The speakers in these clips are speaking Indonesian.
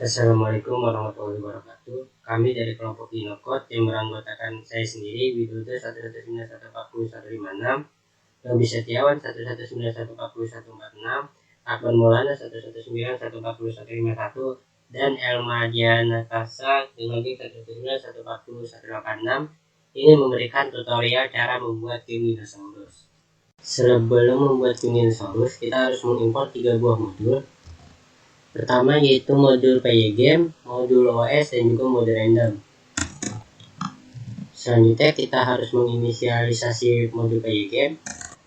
Assalamualaikum warahmatullahi wabarakatuh. Kami dari kelompok Inokot yang beranggotakan saya sendiri, Widodo 119140156, Robi Setiawan 119140146, Akbar Maulana 119140151, dan Elma Diana Tasa dengan link 119140186 ini memberikan tutorial cara membuat game dinosaurus. Sebelum membuat game dinosaurus, kita harus mengimpor 3 buah modul. Pertama yaitu modul PyGame, modul OS, dan juga modul random. Selanjutnya kita harus menginisialisasi modul PyGame.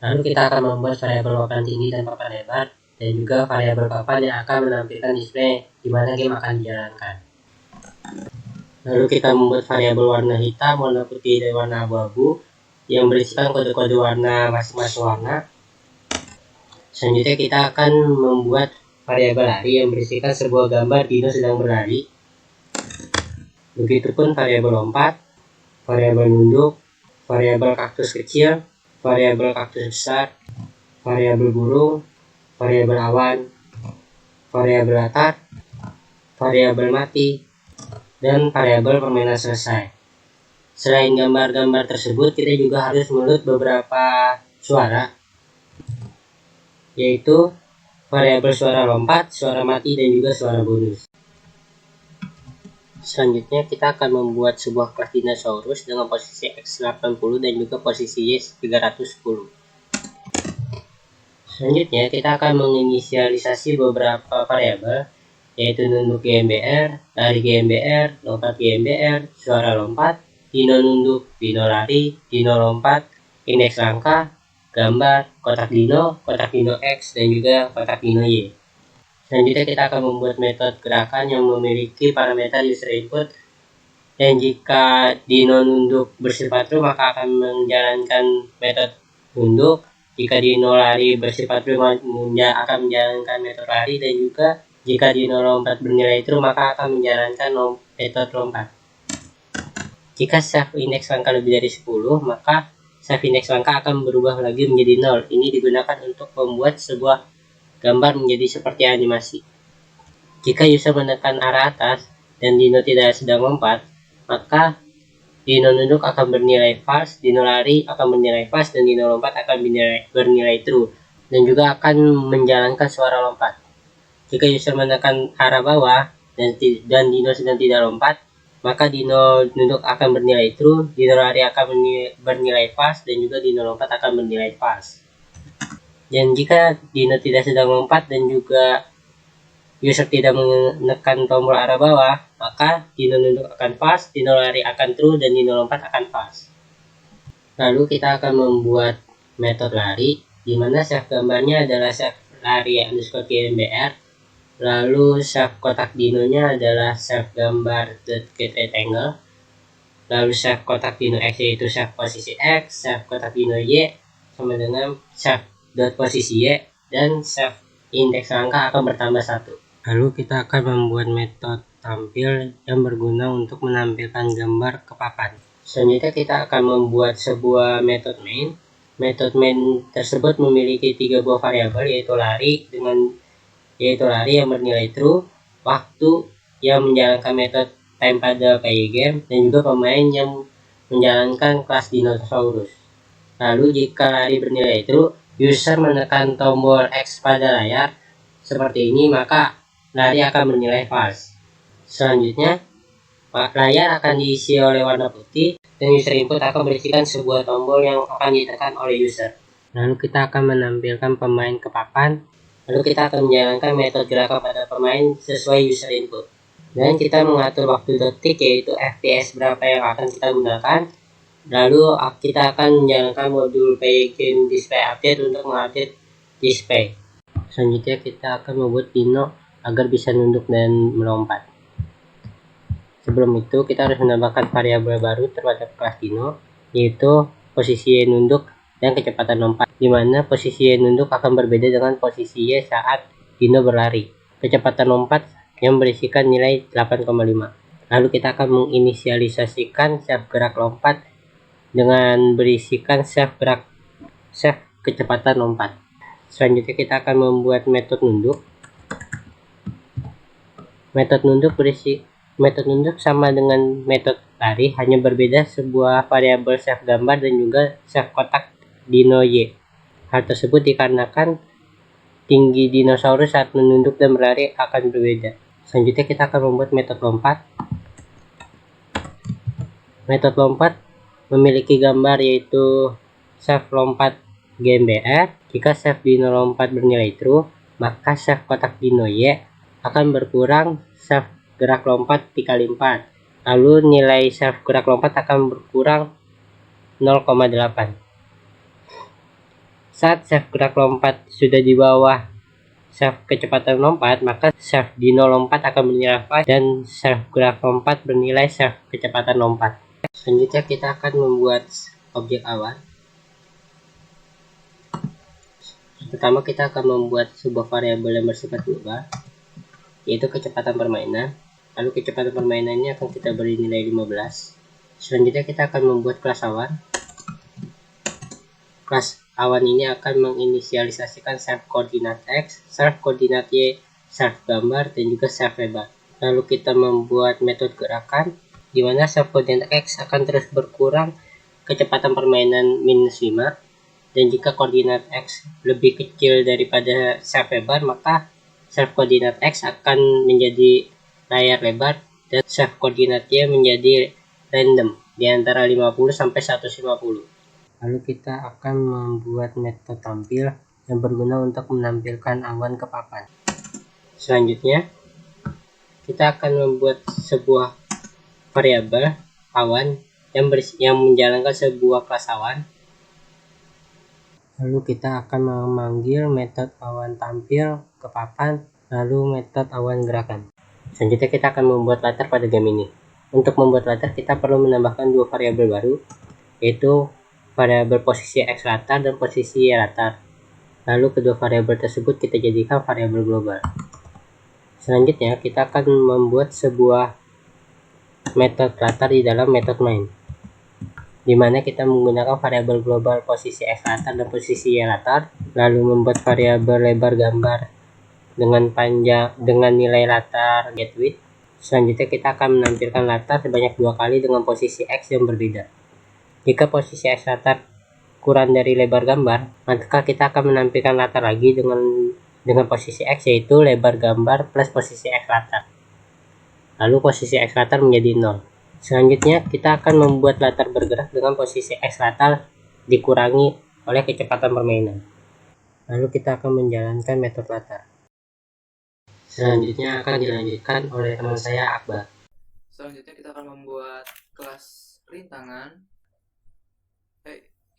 Lalu kita akan membuat variabel papan tinggi dan papan lebar, dan juga variabel papan yang akan menampilkan display di mana game akan dijalankan. Lalu kita membuat variabel warna hitam, warna putih, dan warna abu-abu yang berisikan kode-kode warna masing-masing warna. Selanjutnya kita akan membuat variabel lari yang berisikan sebuah gambar dino sedang berlari. Begitupun variabel lompat, variabel nunduk, variabel kaktus kecil, variabel kaktus besar, variabel burung, variabel awan, variabel latar, variabel mati, dan variabel permainan selesai. Selain gambar-gambar tersebut, kita juga harus meload beberapa suara, yaitu variabel suara lompat, suara mati, dan juga suara bonus. Selanjutnya kita akan membuat sebuah kelas dinosaurus dengan posisi X80 dan juga posisi Y 310. Selanjutnya kita akan menginisialisasi beberapa variabel, yaitu nunduk GMBR, lari GMBR, lompat GMBR, suara lompat, dino nunduk, dino lari, dino lompat, indeks langkah, gambar, kotak dino X, dan juga kotak dino Y. Selanjutnya kita akan membuat metode gerakan yang memiliki parameter user input, dan jika dino nunduk bersifat true maka akan menjalankan metode nunduk, jika dino lari bersifat true akan menjalankan metode lari, dan juga jika dino lompat bernilai true maka akan menjalankan metode lompat. Jika self index langkah lebih dari 10 maka self index langkah akan berubah lagi menjadi 0. Ini digunakan untuk membuat sebuah gambar menjadi seperti animasi. Jika user menekan arah atas dan dino tidak sedang lompat, maka dino nunduk akan bernilai false, dino lari akan bernilai false, dan dino lompat akan bernilai true, dan juga akan menjalankan suara lompat. Jika user menekan arah bawah dan dino sedang tidak lompat, maka dino nunduk akan bernilai true, dino lari akan bernilai false, dan juga dino lompat akan bernilai false. Dan jika dino tidak sedang lompat dan juga user tidak menekan tombol arah bawah, maka dino nunduk akan false, dino lari akan true, dan dino lompat akan false. Lalu kita akan membuat metode lari, di mana self gambarnya adalah self lari underscore GMBR. Lalu self kotak dinonya adalah self gambar get rectangle. Lalu self kotak dino X yaitu self posisi X, self kotak dino Y sama dengan self dot posisi Y, dan self indeks langkah akan bertambah 1. Lalu kita akan membuat metode tampil yang berguna untuk menampilkan gambar ke papan. Selanjutnya kita akan membuat sebuah metode main. Metode main tersebut memiliki 3 buah variabel, yaitu lari yang bernilai true, waktu yang menjalankan metode time pada PyGame, dan juga pemain yang menjalankan kelas dinosaurus. Lalu jika lari bernilai true, user menekan tombol X pada layar seperti ini, maka lari akan bernilai false. Selanjutnya layar akan diisi oleh warna putih, dan user input akan berisikan sebuah tombol yang akan ditekan oleh user. Lalu kita akan menampilkan pemain ke papan. Lalu kita akan menjalankan metode gerakan pada pemain sesuai user input. Dan kita mengatur waktu detik, yaitu FPS berapa yang akan kita gunakan. Lalu kita akan menjalankan modul PyGame display update untuk mengupdate display. Selanjutnya kita akan membuat dino agar bisa nunduk dan melompat. Sebelum itu kita harus menambahkan variabel baru terhadap kelas dino, yaitu posisi Y nunduk dan kecepatan lompat, di mana posisi Y nunduk akan berbeda dengan posisi Y saat dino berlari. Kecepatan lompat yang berisikan nilai 8,5. Lalu kita akan menginisialisasikan self gerak lompat dengan berisikan self kecepatan lompat. Selanjutnya kita akan membuat metode nunduk. Metode nunduk sama dengan metode lari, hanya berbeda sebuah variabel self gambar dan juga self kotak dino Y. Hal tersebut dikarenakan tinggi dinosaurus saat menunduk dan berlari akan berbeda. Selanjutnya kita akan membuat metode lompat. Metode lompat memiliki gambar yaitu self lompat GMBR. Jika self dino lompat bernilai true, maka self kotak dino Y akan berkurang self gerak lompat dikali 4. Lalu nilai self gerak lompat akan berkurang 0,8. Saat self gerak lompat sudah di bawah self kecepatan lompat, maka self dino lompat akan bernilai alpha dan self gerak lompat bernilai self kecepatan lompat. Selanjutnya kita akan membuat objek awan. Pertama kita akan membuat sebuah variabel yang bersifat global, yaitu kecepatan permainan. Lalu kecepatan permainannya akan kita beri nilai 15. Selanjutnya kita akan membuat kelas awan. Kelas awan ini akan menginisialisasikan self koordinat X, self koordinat Y, self gambar, dan juga self lebar. Lalu kita membuat metode gerakan, di mana self koordinat X akan terus berkurang kecepatan permainan -5. Dan jika koordinat X lebih kecil daripada self lebar, maka self koordinat X akan menjadi layar lebar dan self koordinat Y menjadi random di antara 50 sampai 150. Lalu kita akan membuat metode tampil yang berguna untuk menampilkan awan ke papan. Selanjutnya, kita akan membuat sebuah variabel awan yang menjalankan sebuah kelas awan. Lalu kita akan memanggil metode awan tampil ke papan, lalu metode awan gerakan. Selanjutnya kita akan membuat latar pada game ini. Untuk membuat latar kita perlu menambahkan dua variabel baru, yaitu variabel posisi X latar dan posisi Y latar. Lalu kedua variabel tersebut kita jadikan variabel global. Selanjutnya kita akan membuat sebuah metode latar di dalam metode main, di mana kita menggunakan variabel global posisi X latar dan posisi Y latar, lalu membuat variabel lebar gambar dengan nilai latar get width. Selanjutnya kita akan menampilkan latar sebanyak 2 kali dengan posisi X yang berbeda. Jika posisi X latar kurang dari lebar gambar, maka kita akan menampilkan latar lagi dengan posisi X, yaitu lebar gambar plus posisi X latar. Lalu posisi X latar menjadi 0. Selanjutnya kita akan membuat latar bergerak dengan posisi X latar dikurangi oleh kecepatan permainan. Lalu kita akan menjalankan metode latar. Selanjutnya akan dilanjutkan oleh teman saya Akbar. Selanjutnya kita akan membuat kelas rintangan.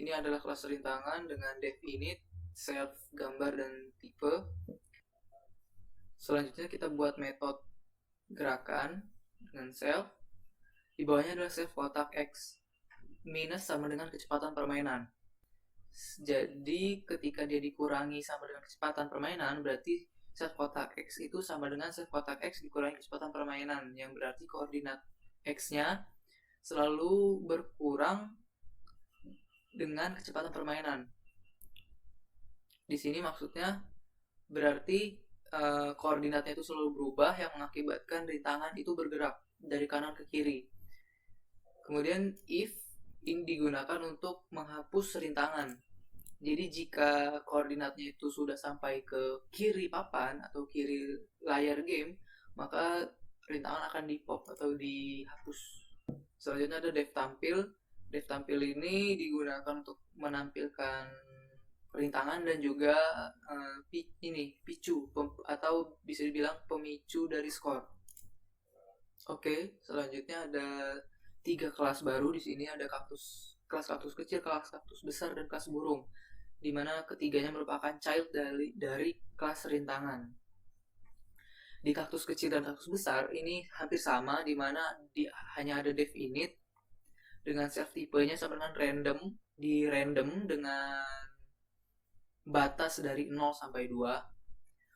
Ini adalah kelas rintangan dengan definite, self, gambar, dan tipe. Selanjutnya kita buat metode gerakan dengan self. Di bawahnya adalah self kotak X minus sama dengan kecepatan permainan. Jadi ketika dia dikurangi sama dengan kecepatan permainan, berarti self kotak X itu sama dengan self kotak X dikurangi kecepatan permainan, yang berarti koordinat X-nya selalu berkurang dengan kecepatan permainan. Di sini maksudnya berarti koordinatnya itu selalu berubah, yang mengakibatkan rintangan itu bergerak dari kanan ke kiri. Kemudian if ini digunakan untuk menghapus rintangan. Jadi jika koordinatnya itu sudah sampai ke kiri papan atau kiri layar game, maka rintangan akan di-pop atau dihapus. Selanjutnya ada def tampil. Def tampil ini digunakan untuk menampilkan rintangan dan juga picu atau bisa dibilang pemicu dari skor. Oke, selanjutnya ada 3 kelas baru di sini. Ada kelas kaktus kecil, kelas kaktus besar, dan kelas burung, di mana ketiganya merupakan child dari kelas rintangan. Di kaktus kecil dan kaktus besar ini hampir sama, di mana hanya ada def init dengan self tipenya sama dengan random, di random dengan batas dari 0 sampai 2.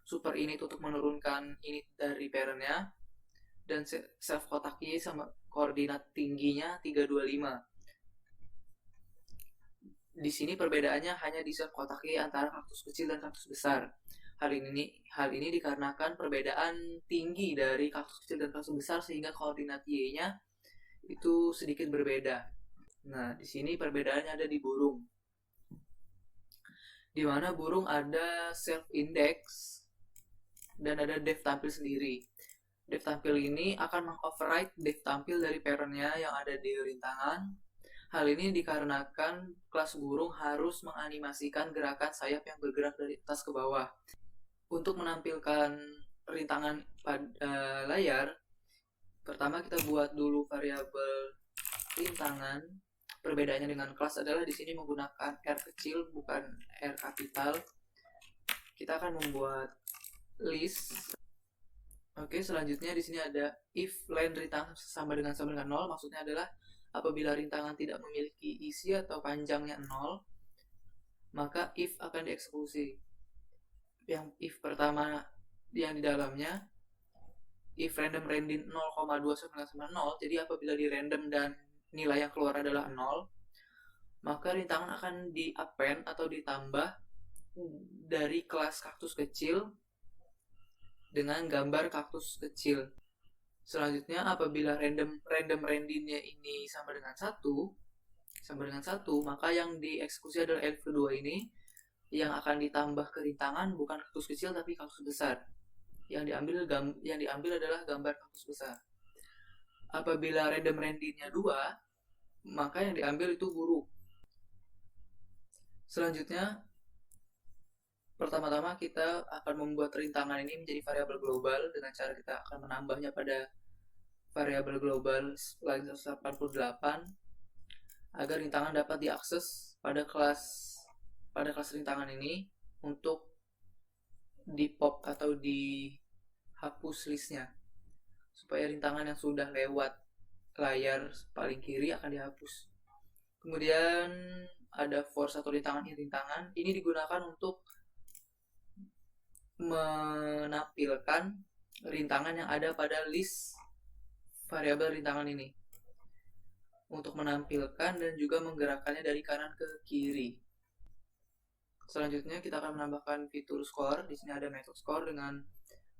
Super init untuk menurunkan init dari parentnya, dan self kotak Y sama koordinat tingginya 325. Di sini perbedaannya hanya di self kotak Y antara kaktus kecil dan kaktus besar. Hal ini dikarenakan perbedaan tinggi dari kaktus kecil dan kaktus besar sehingga koordinat Y-nya itu sedikit berbeda. Nah, di sini perbedaannya ada di burung. Di mana burung ada self index dan ada def tampil sendiri. Def tampil ini akan mengoverride def tampil dari parentnya yang ada di rintangan. Hal ini dikarenakan kelas burung harus menganimasikan gerakan sayap yang bergerak dari atas ke bawah. Untuk menampilkan rintangan pada layar, pertama kita buat dulu variabel rintangan. Perbedaannya dengan kelas adalah di sini menggunakan R kecil bukan R kapital. Kita akan membuat list. Oke, selanjutnya di sini ada if len rintangan sama dengan 0, maksudnya adalah apabila rintangan tidak memiliki isi atau panjangnya 0, maka if akan dieksekusi. Yang if pertama yang di dalamnya if random range 0,2 sama dengan 0, jadi apabila di random dan nilai yang keluar adalah 0, maka rintangan akan di-append atau ditambah dari kelas kaktus kecil dengan gambar kaktus kecil. Selanjutnya apabila random range-nya ini sama dengan 1, maka yang dieksekusi adalah elif kedua ini yang akan ditambah ke rintangan bukan kaktus kecil tapi kaktus besar. Yang diambil adalah gambar kaktus besar. Apabila random range-nya 2, maka yang diambil itu burung. Selanjutnya, pertama-tama kita akan membuat rintangan ini menjadi variabel global dengan cara kita akan menambahnya pada variabel global line 188 agar rintangan dapat diakses pada kelas rintangan ini untuk di pop atau dihapus listnya supaya rintangan yang sudah lewat layar paling kiri akan dihapus. Kemudian ada force atau rintangan ini digunakan untuk menampilkan rintangan yang ada pada list variabel rintangan ini untuk menampilkan dan juga menggerakkannya dari kanan ke kiri. Selanjutnya kita akan menambahkan fitur score. Di sini ada method score dengan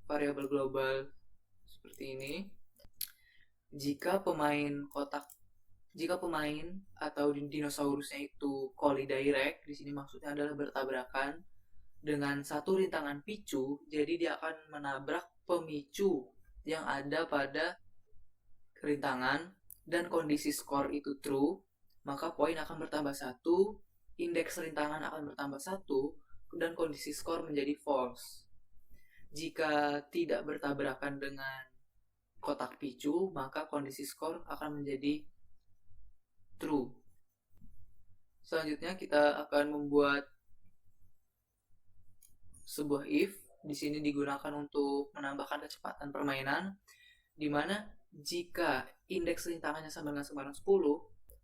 variabel global seperti ini. Jika pemain atau dinosaurusnya itu collidirect, di sini maksudnya adalah bertabrakan dengan satu rintangan picu, jadi dia akan menabrak pemicu yang ada pada rintangan dan kondisi skor itu true, maka poin akan bertambah 1, indeks rintangan akan bertambah 1, dan kondisi skor menjadi false. Jika tidak bertabrakan dengan kotak picu, maka kondisi skor akan menjadi true. Selanjutnya kita akan membuat sebuah if. Di sini digunakan untuk menambahkan kecepatan permainan, di mana jika indeks rintangannya sama dengan 10,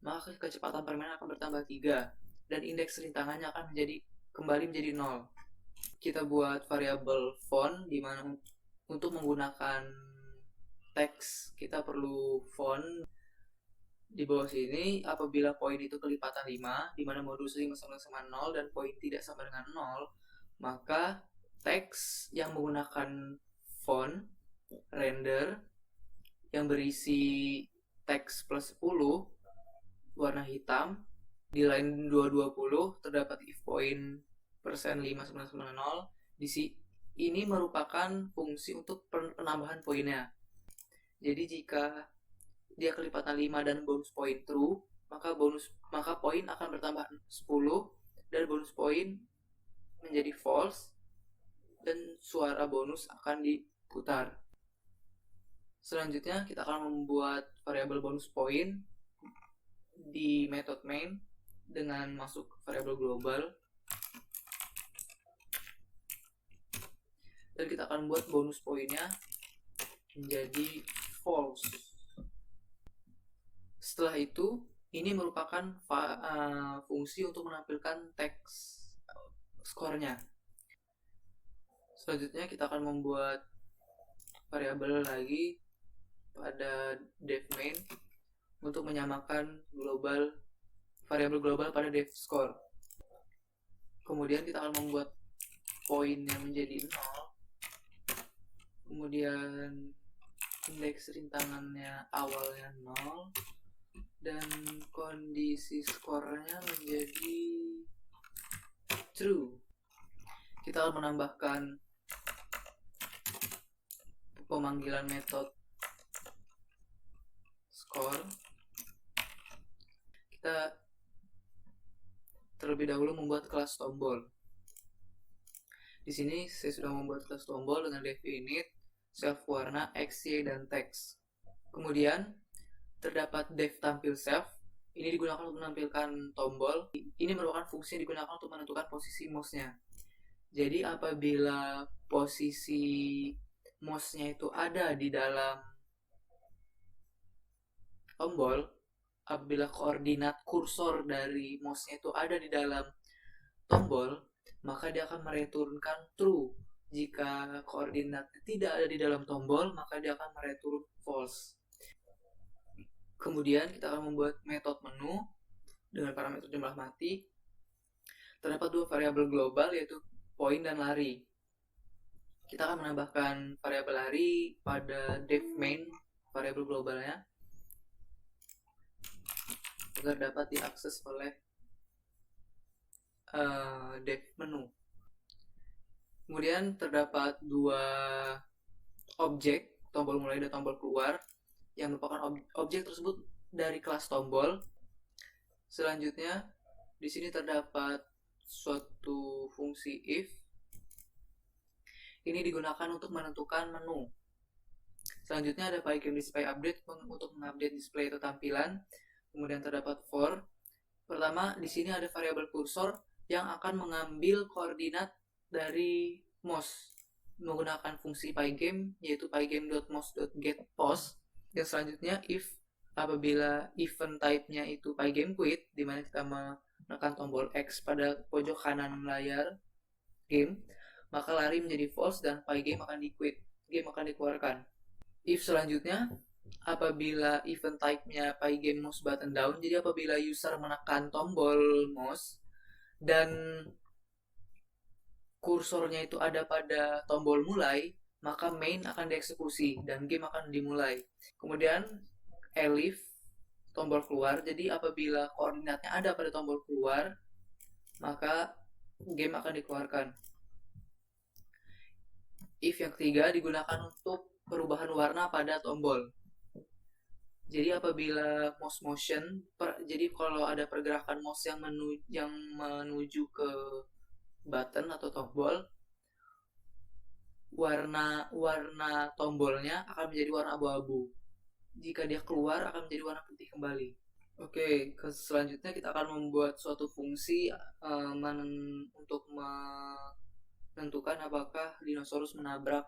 maka kecepatan permainan akan bertambah 3 dan indeks rintangannya akan kembali menjadi 0. Kita buat variabel font, di mana untuk menggunakan teks kita perlu font. Di bawah sini apabila poin itu kelipatan 5, di mana modulus 5 sama dengan 0 dan poin tidak sama dengan 0, maka teks yang menggunakan font render yang berisi teks plus 10 warna hitam di line 220 terdapat if point persen 5 sama dengan 0. Ini merupakan fungsi untuk penambahan poinnya. Jadi jika dia kelipatan 5 dan bonus poin true, maka poin akan bertambah 10 dan bonus poin menjadi false dan suara bonus akan diputar. Selanjutnya kita akan membuat variabel bonus poin di method main dengan masuk variabel global, dan kita akan buat bonus poinnya menjadi false. Setelah itu, ini merupakan fungsi untuk menampilkan teks skornya. Selanjutnya kita akan membuat variabel lagi pada def main untuk menyamakan variabel global pada def score. Kemudian kita akan membuat poinnya menjadi 0, kemudian indeks rintangannya awalnya 0, dan kondisi skornya menjadi true. Kita akan menambahkan pemanggilan metode score. Kita terlebih dahulu membuat kelas tombol. Di sini saya sudah membuat kelas tombol dengan definite, self warna, x, y, dan teks. Kemudian terdapat dev tampil self. Ini digunakan untuk menampilkan tombol. Ini merupakan fungsi yang digunakan untuk menentukan posisi mouse-nya. Jadi apabila posisi mouse-nya itu ada di dalam tombol, apabila koordinat kursor dari mouse-nya itu ada di dalam tombol, maka dia akan mereturnkan true. Jika koordinatnya tidak ada di dalam tombol, maka dia akan mereturn false. Kemudian kita akan membuat metode menu dengan parameter jumlah mati. Terdapat dua variabel global, yaitu poin dan lari. Kita akan menambahkan variabel lari pada dev main variabel globalnya agar dapat diakses oleh dev menu. Kemudian terdapat dua objek, tombol mulai dan tombol keluar, yang merupakan objek tersebut dari kelas tombol. Selanjutnya di sini terdapat suatu fungsi if. Ini digunakan untuk menentukan menu. Selanjutnya ada pygame_display_update untuk mengupdate display atau tampilan. Kemudian terdapat for. Pertama, di sini ada variabel kursor yang akan mengambil koordinat dari mouse menggunakan fungsi pygame, yaitu pygame.mouse.getPos. Dan selanjutnya if, apabila event type-nya itu pygameQuit, di mana kita menekan tombol X pada pojok kanan layar game, maka lari menjadi false dan pygame akan di-quit, game akan dikeluarkan. If selanjutnya, apabila event type-nya pygame mouse button down, jadi apabila user menekan tombol mouse dan kursornya itu ada pada tombol mulai, maka main akan dieksekusi dan game akan dimulai. Kemudian elif, tombol keluar. Jadi apabila koordinatnya ada pada tombol keluar, maka game akan dikeluarkan. If yang ketiga digunakan untuk perubahan warna pada tombol. Jadi apabila mouse motion, jadi kalau ada pergerakan mouse yang menuju ke button atau tombol, warna tombolnya akan menjadi warna abu-abu. Jika dia keluar akan menjadi warna putih kembali. Oke, selanjutnya kita akan membuat suatu fungsi untuk menentukan apakah dinosaurus menabrak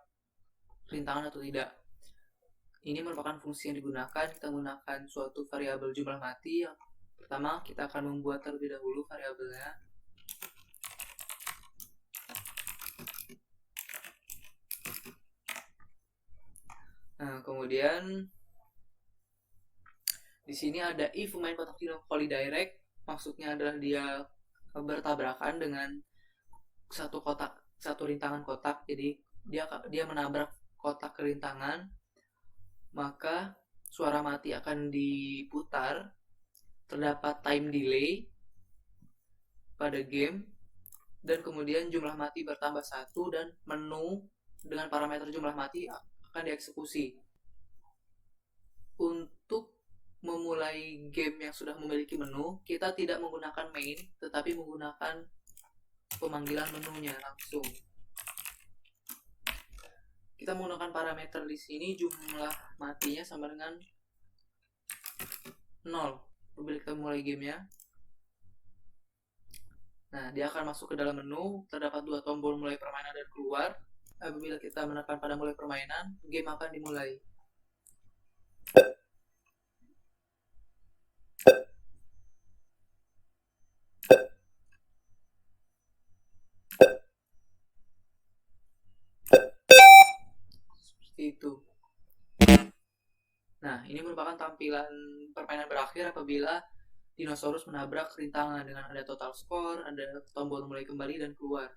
rintangan atau tidak. Ini merupakan fungsi yang digunakan. Kita menggunakan suatu variabel jumlah mati. Yang pertama, kita akan membuat terlebih dahulu variabelnya. Nah, kemudian di sini ada if pemain kotak dino collidirect, maksudnya adalah dia bertabrakan dengan satu rintangan kotak, jadi dia menabrak kotak kerintangan, maka suara mati akan diputar, terdapat time delay pada game, dan kemudian jumlah mati bertambah 1 dan menu dengan parameter jumlah mati akan dieksekusi. Untuk memulai game yang sudah memiliki menu, kita tidak menggunakan main, tetapi menggunakan pemanggilan menunya langsung. Kita menggunakan parameter di sini, jumlah matinya sama dengan 0 apabila kita mulai gamenya. Nah, dia akan masuk ke dalam menu, terdapat dua tombol mulai permainan dan keluar. Apabila kita menekan pada mulai permainan, game akan dimulai. Seperti itu. Nah, ini merupakan tampilan permainan berakhir apabila dinosaurus menabrak rintangan dengan ada total score, ada tombol mulai kembali dan keluar.